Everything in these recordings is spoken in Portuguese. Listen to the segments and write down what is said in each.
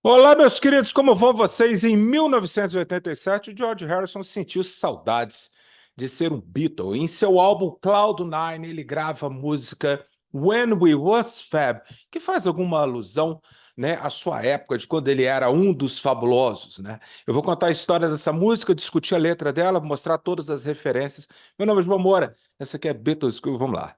Olá, meus queridos, como vão vocês? Em 1987, o George Harrison sentiu saudades de ser um Beatle. Em seu álbum Cloud9, ele grava a música When We Was Fab, que faz alguma alusão, né, à sua época, de quando ele era um dos fabulosos, né? Eu vou contar a história dessa música, discutir a letra dela, mostrar todas as referências. Meu nome é João Moura, essa aqui é Beatles School, vamos lá.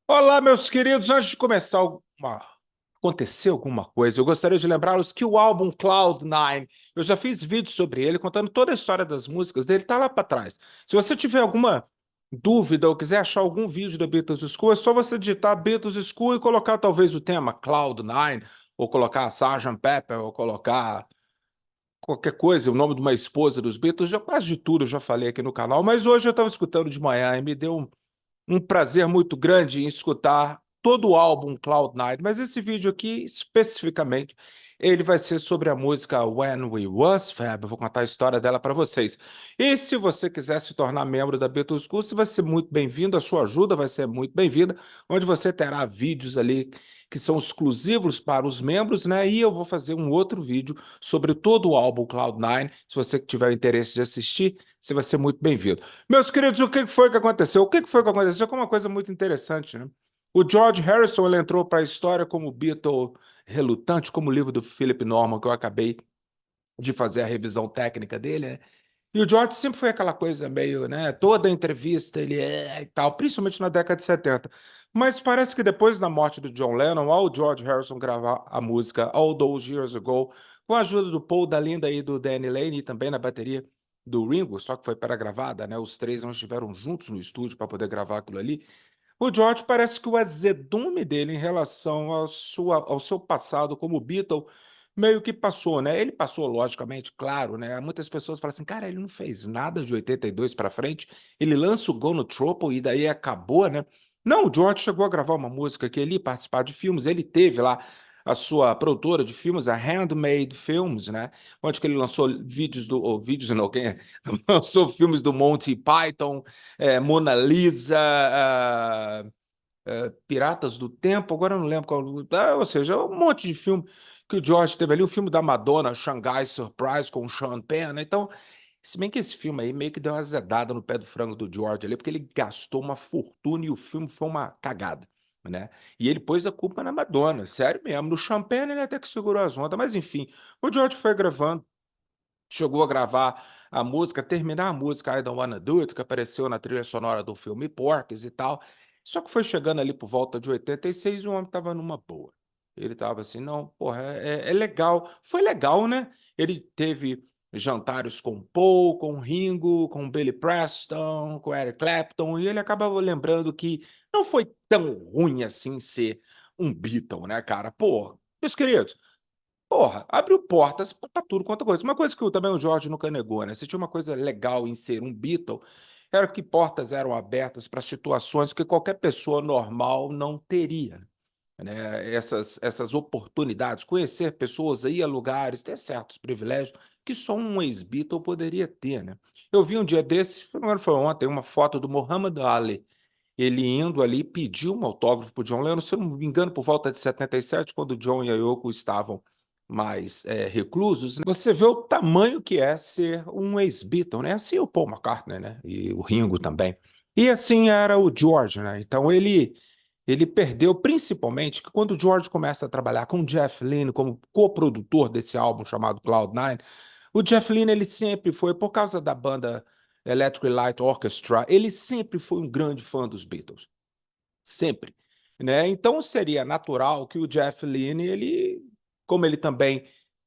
Olá, meus queridos. Antes de começar acontecer alguma coisa, eu gostaria de lembrá-los que o álbum Cloud9, eu já fiz vídeo sobre ele, contando toda a história das músicas dele, tá lá para trás. Se você tiver alguma dúvida ou quiser achar algum vídeo da Beatles School, é só você digitar Beatles School e colocar talvez o tema Cloud9, ou colocar Sgt. Pepper, ou colocar qualquer coisa, o nome de uma esposa dos Beatles, já quase de tudo eu já falei aqui no canal, mas hoje eu estava escutando de manhã e me deu um prazer muito grande em escutar todo o álbum Cloud9, mas esse vídeo aqui, especificamente, ele vai ser sobre a música When We Was Fab. Eu vou contar a história dela para vocês. E se você quiser se tornar membro da Beatles School, você vai ser muito bem-vindo, a sua ajuda vai ser muito bem-vinda, onde você terá vídeos ali que são exclusivos para os membros, né? E eu vou fazer um outro vídeo sobre todo o álbum Cloud9. Se você tiver interesse de assistir, você vai ser muito bem-vindo. Meus queridos, o que foi que aconteceu? O que foi que aconteceu? Com uma coisa muito interessante, né? O George Harrison ele entrou para a história como Beatle relutante, como o livro do Philip Norman, que eu acabei de fazer a revisão técnica dele, né? E o George sempre foi aquela coisa meio, né? Toda entrevista ele é e tal, principalmente na década de 70. Mas parece que depois da morte do John Lennon, ao George Harrison gravar a música All Those Years Ago, com a ajuda do Paul, da Linda e do Danny Lane, e também na bateria do Ringo, só que foi pré-gravada, né? Os três não estiveram juntos no estúdio para poder gravar aquilo ali. O George parece que o azedume dele em relação ao seu passado como Beatle meio que passou, né? Ele passou, logicamente, claro, né? Muitas pessoas falam assim, cara, ele não fez nada de 82 para frente, ele lança o Go No Trouble e daí acabou, né? Não, o George chegou a gravar uma música que ele ia participar de filmes, ele teve lá a sua produtora de filmes, a Handmade Films, né? Onde que ele lançou vídeos ou vídeos não, quem é? Lançou filmes do Monty Python, Mona Lisa, Piratas do Tempo, agora eu não lembro qual, ou seja, um monte de filme que o George teve ali, o filme da Madonna, Shanghai Surprise, com o Sean Penn, né? Então, se bem que esse filme aí meio que deu uma azedada no pé do frango do George ali, porque ele gastou uma fortuna e o filme foi uma cagada, né? E ele pôs a culpa na Madonna, sério mesmo. No Sean Penn ele até que segurou as ondas, mas enfim, o George foi gravando, chegou a gravar a música, terminar a música I Don't Wanna Do It, que apareceu na trilha sonora do filme Porky's e tal. Só que foi chegando ali por volta de 86 e o homem estava numa boa. Ele estava assim, não, porra, é legal. Foi legal, né? Ele teve jantares com Paul, com Ringo, com Billy Preston, com Eric Clapton, e ele acabava lembrando que não foi tão ruim assim ser um Beatle, né, cara? Pô, meus queridos, porra, abriu portas para tudo quanto é coisa. Uma coisa que também o Jorge nunca negou, né? Se tinha uma coisa legal em ser um Beatle, era que portas eram abertas para situações que qualquer pessoa normal não teria, né? Essas oportunidades, conhecer pessoas, ir a lugares, ter certos privilégios que só um ex-Beatle poderia ter, né? Eu vi um dia desse, não foi ontem, uma foto do Muhammad Ali, ele indo ali pedir um autógrafo para o John Lennon, se eu não me engano, por volta de 77, quando o John e a Yoko estavam mais reclusos, né? Você vê o tamanho que é ser um ex-Beatle, né? Assim o Paul McCartney, né? E o Ringo também. E assim era o George, né? Então ele perdeu, principalmente, que quando o George começa a trabalhar com o Jeff Lynne como coprodutor desse álbum chamado Cloud9, o Jeff Lynne, ele sempre foi, por causa da banda Electric Light Orchestra, ele sempre foi um grande fã dos Beatles. Sempre, né? Então seria natural que o Jeff Lynne, ele, como ele também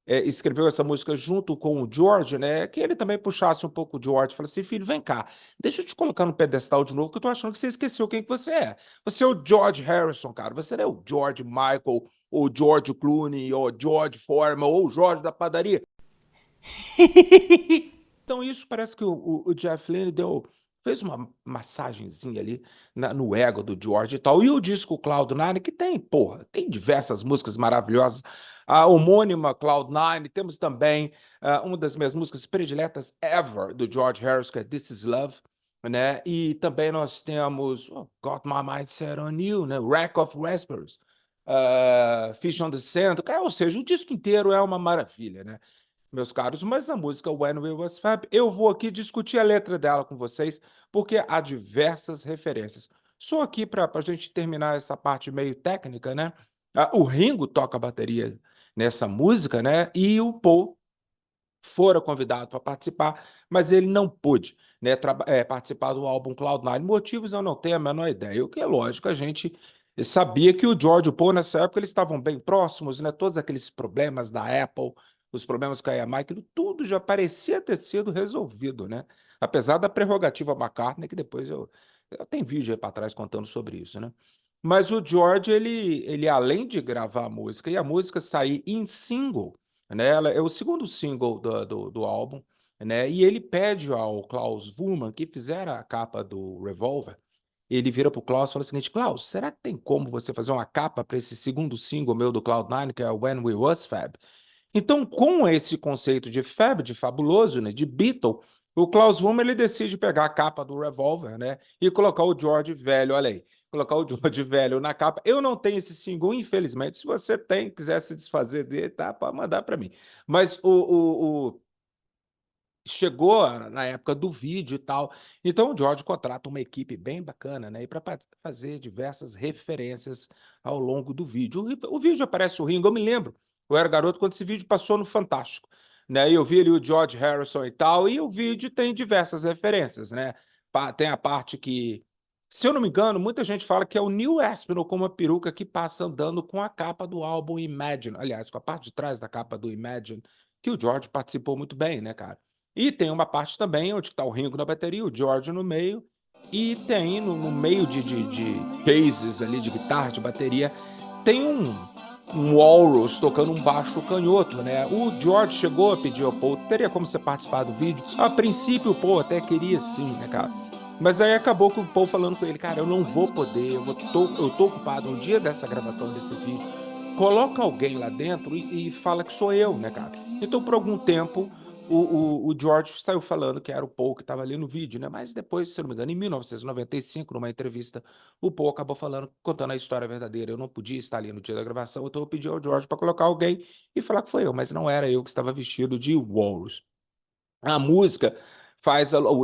escreveu essa música junto com o George, né? Que ele também puxasse um pouco o George, e falasse assim, filho, vem cá, deixa eu te colocar no pedestal de novo, que eu tô achando que você esqueceu quem que você é. Você é o George Harrison, cara. Você não é o George Michael, ou George Clooney, ou George Foreman, ou o George da padaria. Então, isso parece que o Jeff Lynne fez uma massagenzinha ali no ego do George e tal. E o disco Cloud9, que tem, porra, tem diversas músicas maravilhosas. A homônima Cloud9, temos também uma das minhas músicas prediletas ever do George Harrison, que é This Is Love. né? E também nós temos Got My Mind Set on You, né? Rack of Raspberries, Fish on the Sand, ou seja, o disco inteiro é uma maravilha, né? Meus caros, mas a música When We Was Fab, eu vou aqui discutir a letra dela com vocês, porque há diversas referências. Só aqui para a gente terminar essa parte meio técnica, né? O Ringo toca a bateria nessa música, né? E o Paul fora convidado para participar, mas ele não pôde, né, participar do álbum Cloud9. Motivos eu não tenho a menor ideia. O que é lógico, a gente sabia que o George e o Paul, nessa época, eles estavam bem próximos, né? Todos aqueles problemas da Apple, os problemas com a EMI, aquilo tudo já parecia ter sido resolvido, né? Apesar da prerrogativa McCartney, que depois eu tenho vídeo aí para trás contando sobre isso, né? Mas o George, ele além de gravar a música, e a música sair em single, né? Ela é o segundo single do álbum, né? E ele pede ao Klaus Wurman, que fizera a capa do Revolver, ele vira pro Klaus e fala o seguinte: Klaus, será que tem como você fazer uma capa para esse segundo single meu do Cloud9, que é When We Was Fab? Então, com esse conceito de Fab, de fabuloso, né, de Beatle, o Klaus Wurm ele decide pegar a capa do Revolver, né, e colocar o George velho, olha aí, colocar o George velho na capa. Eu não tenho esse single, infelizmente. Se você tem, quiser se desfazer dele, tá, pode mandar para mim. Mas chegou na época do vídeo e tal. Então o George contrata uma equipe bem bacana, né? E para fazer diversas referências ao longo do vídeo. O vídeo aparece o Ringo, eu me lembro. Eu era garoto quando esse vídeo passou no Fantástico, né? E eu vi ali o George Harrison e tal, e o vídeo tem diversas referências, né? Tem a parte que, se eu não me engano, muita gente fala que é o Neil Aspinall com uma peruca que passa andando com a capa do álbum Imagine. Aliás, com a parte de trás da capa do Imagine, que o George participou muito bem, né, cara? E tem uma parte também onde está o Ringo na bateria, o George no meio, e tem no meio de cases ali de guitarra, de bateria, tem um Walrus tocando um baixo canhoto, né? O George chegou a pedir ao Paul, teria como você participar do vídeo? A princípio o Paul até queria sim, né, cara? Mas aí acabou que o Paul falando com ele, cara, eu não vou poder, eu tô ocupado no dia dessa gravação desse vídeo. Coloca alguém lá dentro e fala que sou eu, né, cara? Então, por algum tempo, o George saiu falando que era o Paul que estava ali no vídeo, né? Mas depois, se eu não me engano, em 1995, numa entrevista, o Paul acabou falando, contando a história verdadeira. Eu não podia estar ali no dia da gravação, então eu pedi ao George para colocar alguém e falar que foi eu, mas não era eu que estava vestido de Walrus. A música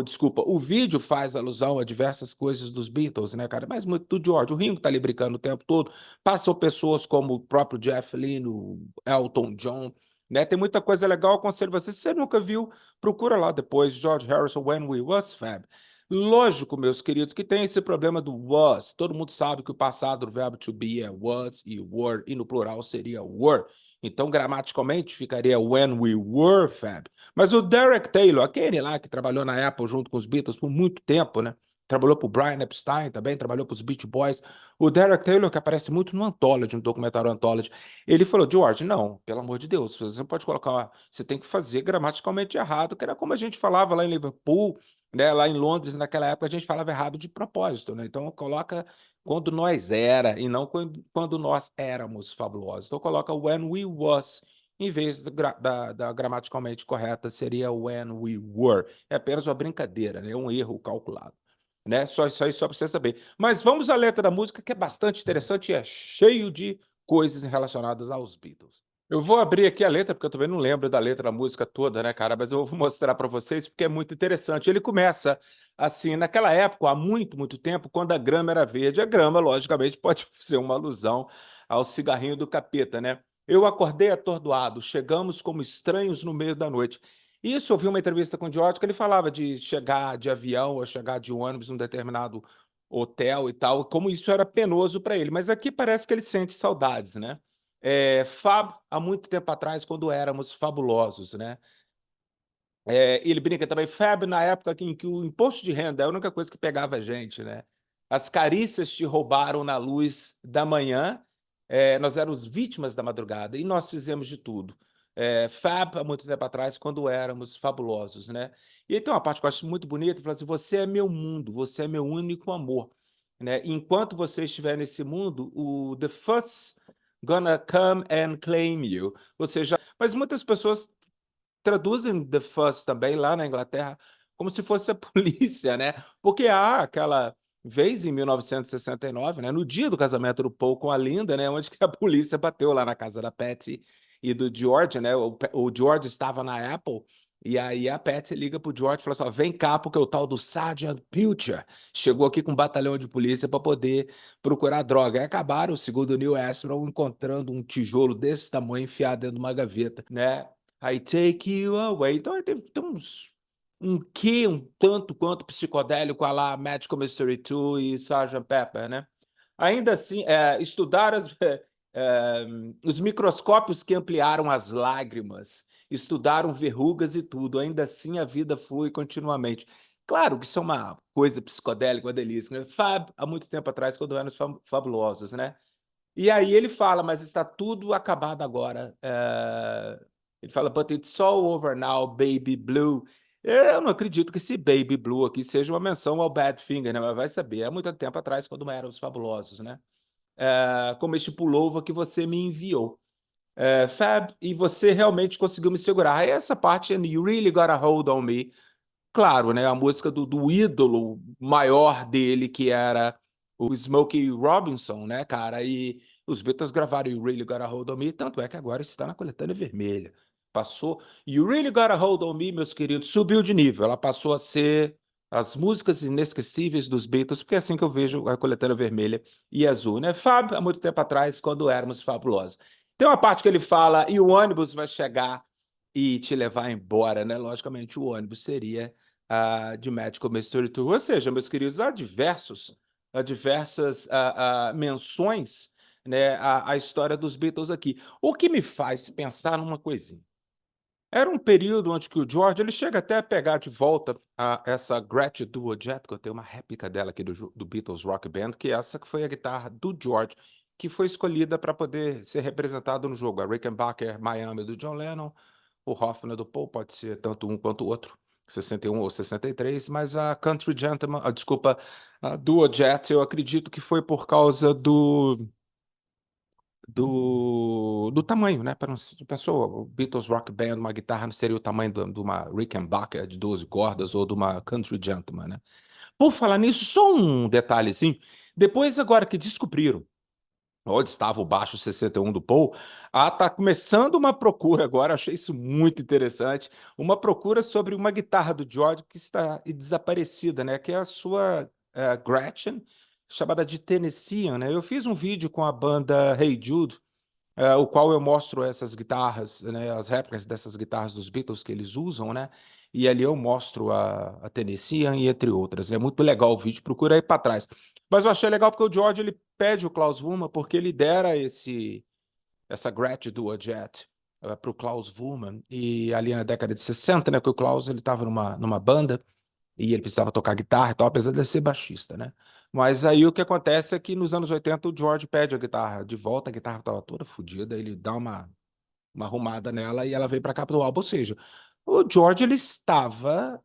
desculpa, o vídeo faz alusão a diversas coisas dos Beatles, né, cara? Mas muito do George. O Ringo tá ali brincando o tempo todo. Passam pessoas como o próprio Jeff Lynne, o Elton John, né? Tem muita coisa legal. Eu aconselho você. Se você nunca viu, procura lá depois, George Harrison, When We Was Fab. Lógico, meus queridos, que tem esse problema do was. Todo mundo sabe que o passado do verbo to be é was e were, e no plural seria were. Então, gramaticalmente, ficaria when we were fab. Mas o Derek Taylor, aquele lá que trabalhou na Apple junto com os Beatles por muito tempo, né? Trabalhou para o Brian Epstein também, trabalhou para os Beach Boys. O Derek Taylor, que aparece muito no Anthology, no documentário Anthology, ele falou: George, não, pelo amor de Deus, você não pode colocar, você tem que fazer gramaticalmente errado, que era como a gente falava lá em Liverpool, né? Lá em Londres, naquela época, a gente falava errado de propósito, né? Então coloca quando nós era e não quando nós éramos fabulosos. Então coloca when we was em vez da gramaticalmente correta, seria when we were. É apenas uma brincadeira, né? Um erro calculado. Né? Só isso só para você saber. Mas vamos à letra da música, que é bastante interessante e é cheio de coisas relacionadas aos Beatles. Eu vou abrir aqui a letra, porque eu também não lembro da letra da música toda, né, cara? Mas eu vou mostrar para vocês, porque é muito interessante. Ele começa assim, naquela época, há muito, muito tempo, quando a grama era verde. A grama, logicamente, pode ser uma alusão ao cigarrinho do capeta, né? Eu acordei atordoado, chegamos como estranhos no meio da noite. Isso, eu vi uma entrevista com o George, que ele falava de chegar de avião ou chegar de ônibus num determinado hotel e tal, como isso era penoso para ele. Mas aqui parece que ele sente saudades, né? Fab, há muito tempo atrás, quando éramos fabulosos, né? Ele brinca também, Fab, na época em que o imposto de renda é a única coisa que pegava a gente, né? As carícias te roubaram na luz da manhã, nós éramos vítimas da madrugada e nós fizemos de tudo. Fab, há muito tempo atrás, quando éramos fabulosos, né? E aí tem uma parte que eu acho muito bonita, fala assim, você é meu mundo, você é meu único amor, né? Enquanto você estiver nesse mundo, o The Fuss gonna come and claim you. Ou seja, mas muitas pessoas traduzem The Fuss também lá na Inglaterra como se fosse a polícia, né? Porque há aquela vez em 1969, né, no dia do casamento do Paul com a Linda, né, onde que a polícia bateu lá na casa da Patsy e do George, né? O George estava na Apple. E aí a Patsy liga pro George e fala assim: ó, vem cá, porque o tal do Sergeant Pilcher chegou aqui com um batalhão de polícia para poder procurar droga. Aí acabaram, segundo o Neil Armstrong, encontrando um tijolo desse tamanho enfiado dentro de uma gaveta, né? I take you away. Então tem um quê, um tanto quanto psicodélico a lá Magical Mystery Tour e Sgt. Pepper, né? Ainda assim, estudar os microscópios que ampliaram as lágrimas, estudaram verrugas e tudo. Ainda assim, a vida flui continuamente. Claro que isso é uma coisa psicodélica, uma delícia, né? Fab, há muito tempo atrás, quando eram os fabulosos, né? E aí ele fala, mas está tudo acabado agora. Ele fala, but it's all over now, baby blue. Eu não acredito que esse baby blue aqui seja uma menção ao Badfinger, né? Mas vai saber. Há muito tempo atrás, quando eram os fabulosos, né? Como este pullover que você me enviou. Fab, e você realmente conseguiu me segurar. Essa parte, and you really got a hold on me. Claro, né? A música do ídolo maior dele, que era o Smokey Robinson, né, cara? E os Beatles gravaram You Really Got a Hold on Me, tanto é que agora está na coletânea vermelha. Passou. You Really Got a Hold on Me, meus queridos, subiu de nível. Ela passou a ser as músicas inesquecíveis dos Beatles, porque é assim que eu vejo a coletânea vermelha e azul, né? Fab, há muito tempo atrás, quando éramos fabulosos. Tem uma parte que ele fala, e o ônibus vai chegar e te levar embora, né? Logicamente, o ônibus seria de Magical Mystery Tour. Ou seja, meus queridos, há diversas menções, né, à história dos Beatles aqui. O que me faz pensar numa coisinha. Era um período onde que o George ele chega até a pegar de volta essa Gretsch Duo Jet, que eu tenho uma réplica dela aqui do Beatles Rock Band, que essa que foi a guitarra do George, que foi escolhida para poder ser representado no jogo. A Rickenbacker Miami do John Lennon, o Hoffner do Paul, pode ser tanto um quanto o outro, 61 ou 63, mas a Country Gentleman, desculpa, a Duo Jet, eu acredito que foi por causa do tamanho, né? Pensou, o Beatles Rock Band, uma guitarra não seria o tamanho de uma Rickenbacker de 12 cordas ou de uma Country Gentleman, né? Por falar nisso, só um detalhe assim, depois agora que descobriram onde estava o baixo 61 do Paul, tá começando uma procura agora, achei isso muito interessante, uma procura sobre uma guitarra do George que está desaparecida, né? Que é a sua Gretchen, chamada de Tennessee, né? Eu fiz um vídeo com a banda Hey Jude, o qual eu mostro essas guitarras, né, as réplicas dessas guitarras dos Beatles que eles usam, né? E ali eu mostro a Tennessee e entre outras. É muito legal o vídeo, procura aí para trás. Mas eu achei legal porque o George ele pede o Klaus Wurmer porque ele dera essa Gretsch Duo Jet para o Klaus Wurmer e ali na década de 60, né, que o Klaus ele estava numa banda e ele precisava tocar guitarra e tal, apesar de ele ser baixista, né? Mas aí o que acontece é que nos anos 80 o George pede a guitarra de volta, a guitarra estava toda fodida, ele dá uma arrumada nela e ela veio para cá pro álbum. Ou seja, o George ele estava,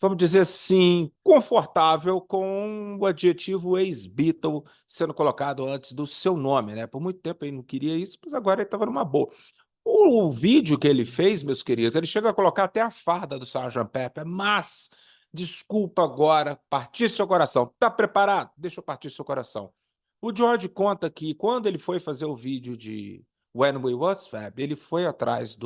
vamos dizer assim, confortável com o adjetivo ex-Beatle sendo colocado antes do seu nome, né? Por muito tempo ele não queria isso, mas agora ele estava numa boa. O vídeo que ele fez, meus queridos, ele chega a colocar até a farda do Sgt. Pepper, mas, desculpa agora, partir seu coração. Tá preparado? Deixa eu partir seu coração. O George conta que quando ele foi fazer o vídeo de When We Was Fab, ele foi atrás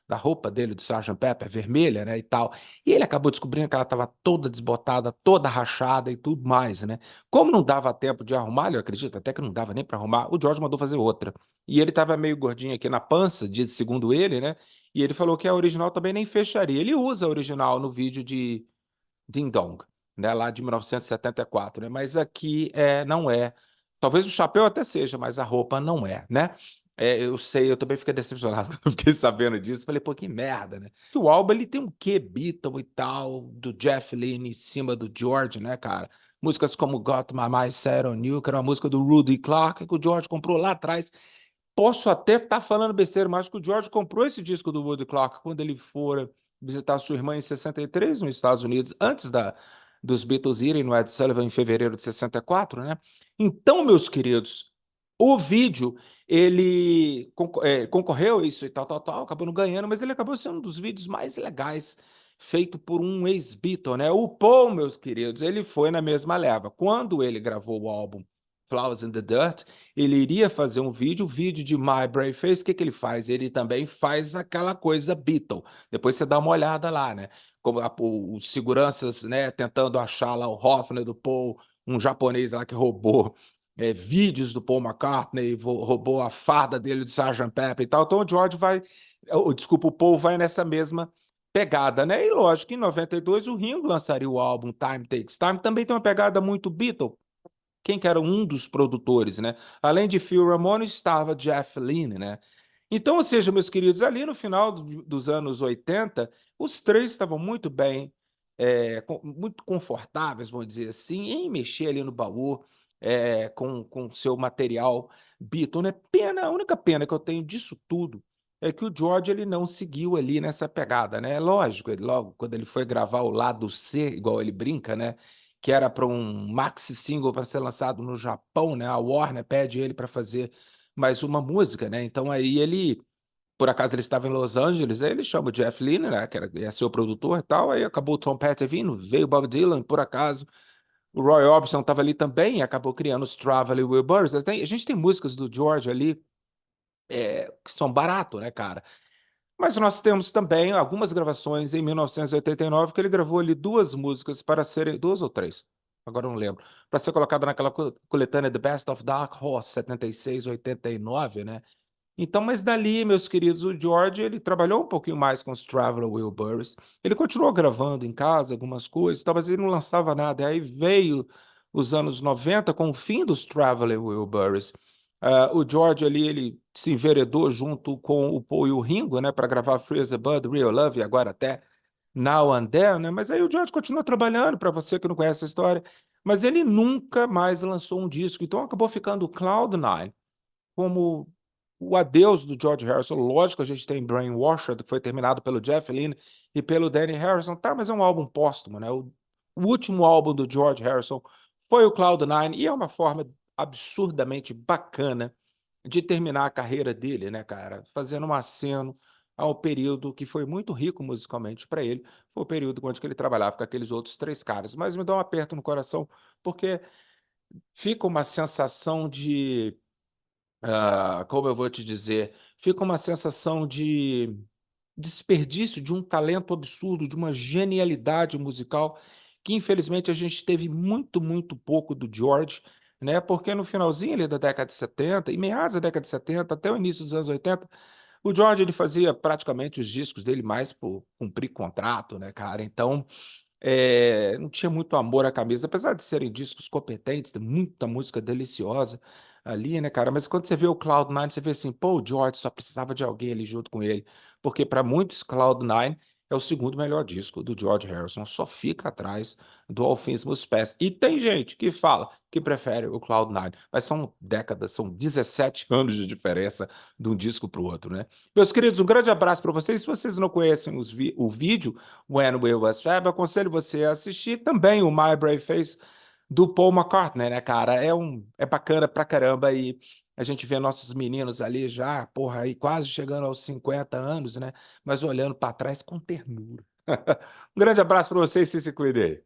da roupa dele, do Sgt. Pepper, vermelha, né, e tal, e ele acabou descobrindo que ela estava toda desbotada, toda rachada e tudo mais, né? Como não dava tempo de arrumar, eu acredito até que não dava nem para arrumar, o George mandou fazer outra. E ele estava meio gordinho aqui na pança, segundo ele, né? E ele falou que a original também nem fecharia. Ele usa a original no vídeo de Ding Dong, né? Lá de 1974, né? Mas aqui não é. Talvez o chapéu até seja, mas a roupa não é, né? Eu sei, eu também fiquei decepcionado quando eu fiquei sabendo disso. Falei, pô, que merda, né? O álbum ele tem um quê Beatle e tal, do Jeff Lynne em cima do George, né, cara? Músicas como Got My Mind Set on You, que era uma música do Rudy Clark, que o George comprou lá atrás. Posso até estar falando besteira, mas que o George comprou esse disco do Woody Clark quando ele for visitar sua irmã em 63 nos Estados Unidos, antes dos Beatles irem no Ed Sullivan em fevereiro de 64, né? Então, meus queridos, o vídeo, ele concorreu isso e tal, acabou não ganhando, mas ele acabou sendo um dos vídeos mais legais feito por um ex-Beatle, né? O Paul, meus queridos, ele foi na mesma leva. Quando ele gravou o álbum Flowers in the Dirt, ele iria fazer um vídeo, o vídeo de My Brave Face, o que que ele faz? Ele também faz aquela coisa Beatle. Depois você dá uma olhada lá, né? Como os seguranças, né, tentando achar lá o Hoffner do Paul, um japonês lá que roubou vídeos do Paul McCartney, roubou a farda dele do Sgt. Pepper e tal. Então o George vai, desculpa, o Paul vai nessa mesma pegada, né? E lógico que em 92 o Ringo lançaria o álbum Time Takes Time, também tem uma pegada muito Beatle. Quem que era um dos produtores, né? Além de Phil Ramone, estava Jeff Lynne, né? Então, ou seja, meus queridos, ali no final dos anos 80, os três estavam muito bem, muito confortáveis, vamos dizer assim, em mexer ali no baú, com seu material Beatle, né? Pena, a única pena que eu tenho disso tudo é que o George ele não seguiu ali nessa pegada, né? Lógico, ele, logo quando ele foi gravar o lado C, igual ele brinca, né? Que era para um maxi single para ser lançado no Japão, né? A Warner pede ele para fazer mais uma música, né? Então aí ele, por acaso ele estava em Los Angeles, aí ele chama o Jeff Lynne, né? Que ia ser o produtor e tal, aí acabou o Tom Petty vindo, veio o Bob Dylan, por acaso. O Roy Orbison estava ali também e acabou criando os Traveling Wilburys. A gente tem músicas do George ali que são barato, né, cara? Mas nós temos também algumas gravações em 1989 que ele gravou ali duas músicas para serem, duas ou três, agora eu não lembro, para ser colocada naquela coletânea The Best of Dark Horse 76, 89, né? Então, mas dali, meus queridos, o George, ele trabalhou um pouquinho mais com os Traveling Wilburys. Ele continuou gravando em casa algumas coisas, talvez ele não lançava nada. Aí veio os anos 90 com o fim dos Traveling Wilburys. O George ali, ele se enveredou junto com o Paul e o Ringo, né, para gravar Freeze the Bud, Real Love e agora até Now and Then, né? Mas aí o George continua trabalhando, para você que não conhece a história, mas ele nunca mais lançou um disco. Então acabou ficando o Cloud9 como o adeus do George Harrison. Lógico, a gente tem Brainwashed, que foi terminado pelo Jeff Lynne e pelo Danny Harrison, tá, mas é um álbum póstumo, né? O último álbum do George Harrison foi o Cloud9 e é uma forma absurdamente bacana de terminar a carreira dele, né, cara? Fazendo um aceno ao período que foi muito rico musicalmente para ele, foi o período onde ele trabalhava com aqueles outros três caras. Mas me dá um aperto no coração, porque fica uma sensação de como eu vou te dizer, fica uma sensação de desperdício de um talento absurdo, de uma genialidade musical, que infelizmente a gente teve muito, muito pouco do George, né? Porque no finalzinho ali da década de 70, e meados da década de 70, até o início dos anos 80, o George ele fazia praticamente os discos dele mais por cumprir contrato, né, cara? Então, não tinha muito amor à camisa, apesar de serem discos competentes, tem muita música deliciosa ali, né, cara? Mas quando você vê o Cloud9, você vê assim, pô, o George só precisava de alguém ali junto com ele, porque para muitos Cloud9 é o segundo melhor disco do George Harrison, só fica atrás do All Things Must Pass. E tem gente que fala que prefere o Cloud9, mas são décadas, são 17 anos de diferença de um disco para o outro, né? Meus queridos, um grande abraço para vocês. Se vocês não conhecem o vídeo, When Will Was Fab, eu aconselho você a assistir também o My Brave Face do Paul McCartney, né, cara? É bacana pra caramba e a gente vê nossos meninos ali já, porra, aí quase chegando aos 50 anos, né? Mas olhando para trás com ternura. Um grande abraço para vocês, se cuidem.